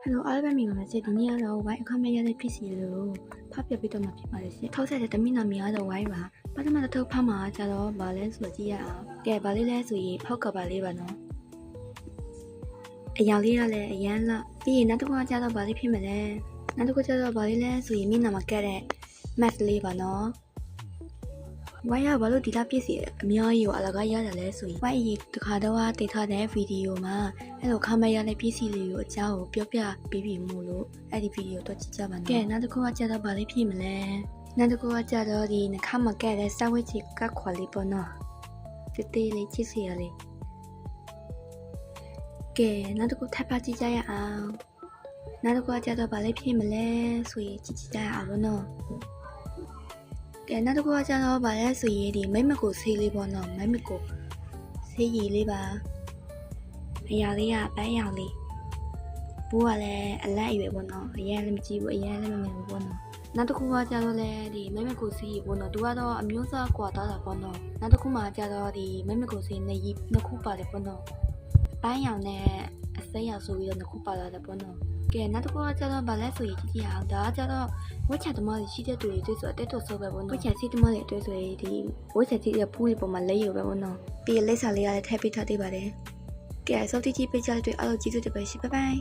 Hello အားလုံးပဲမိပါစေဒီနေ့ကတော့ဝိုင်းအခမဲ့ရတဲ့ဖြစ်စီလို့ဖတ်ပြပေးတော့မှာဖြစ်ပါတယ်ရှင်ထောက်ဆက်တဲ့တမိနာမီကတော့ဝိုင်းပါပထမတစ်ထုပ်ဖတ်မှာကျတော့ဗာလဲဆိုကြည့်ရအောင်ကဲဗာလေးလဲဆိုရင်ဖောက်ကပါလေးပါနော်အရာလေးကလည်းအရန်လာပြီးရင်နောက်တစ်ခုကကျတော့ဗာလေးဖြစ်မယ်လဲနောက်တစ်ခုကျတော့ဗာလေးလဲဆိုရင်မိနာမှာကက်တဲ့ math လေးပါနော်ဝိုင်းရဘာလို့ဒီလားပြည့်စီအများကြီးကိုအလကားရတယ်လဲဆိုရင်ဝိုင်းရီတခါတော့တင်ထားတဲ့ဗီဒီယိုမှာအဲ့လိုခမ်းမရတဲ့ပြည့်စီလေးကိုအကြောင်းကိုပြောပြပေးပြီးမို့လို့အဲ့ဒီဗီဒီယိုတော့ကြည့်ကြပါနော်ကဲနောက်တစ်ခုကကြတော့ဗာလေးဖြစ်မလဲနောက်တစ်ခုကကြတော့ဒီနှခမ်းမကဲတဲ့စဝစ်ချီကခွာလေးပေါ့နော်တေးသေးလေးချစ်စီရလေးကဲနောက်တစ်ခုထပ်ပါကြည့်ကြရအောင်နောက်တစ်ခုကကြတော့ဗာလေးဖြစ်မလဲဆိုရင်ကြည့်ကြရအောင်နော်ကဲနောက်တစ်ခုကကျတော့ဗာလဲဆိုရင်ဒီမိမကိုဆေးလေးပေါ့နော်မိမကိုဆေးရည်လေးပါအရာလေးကပန်းရောင်လေးဘူးကလည်းအလက်အရွယ်ပေါ့နော်အရင်လည်းမကြည့်ဘူးအရင်လည်းမမြင်ဘူးပေါ့နော်နောက်တစ်ခုကကျတော့လေဒီမိမကိုဆေးရည်ပေါ့နော်သူကတော့အမျိုးအစားကွာသွားတာပေါ့နော်နောက်တစ်ခုမှကျတော့ဒီမိမကိုဆေးနှစ်ရည်နှစ်ခုပါတယ်ပေါ့နော်ပန်းရောင်နဲ့အစိမ်းရောင်ဆိုပြီးတော့နှစ်ခုပါလာတယ်ပေါ့နော်ကဲနောက်တစ်ခုကကျတော့ဗာလဲဆိုရင်ကြည့်ကြအောင်ဒါကကျတော့ဝက်ချသမားတွေရှိတဲ့သူတွေတွေ့ဆိုအတက်တော်ဆိုပဲပေါ့နော်ဝက်ချစီသမားတွေတွေ့ဆိုရင်ဒီဝက်ချစီရဲ့ဖူးတွေပေါ်မှာလက်ရုပ်ပဲပေါ့နော်ပြီးလက်စာလေးကလည်းထည့်ပေးထားသေးပါတယ်ကဲစောတိကြီးပေးကြတဲ့အတွက်အားလုံးကျေးဇူးတင်ပါတယ်ရှင်ဘိုင်ဘိုင်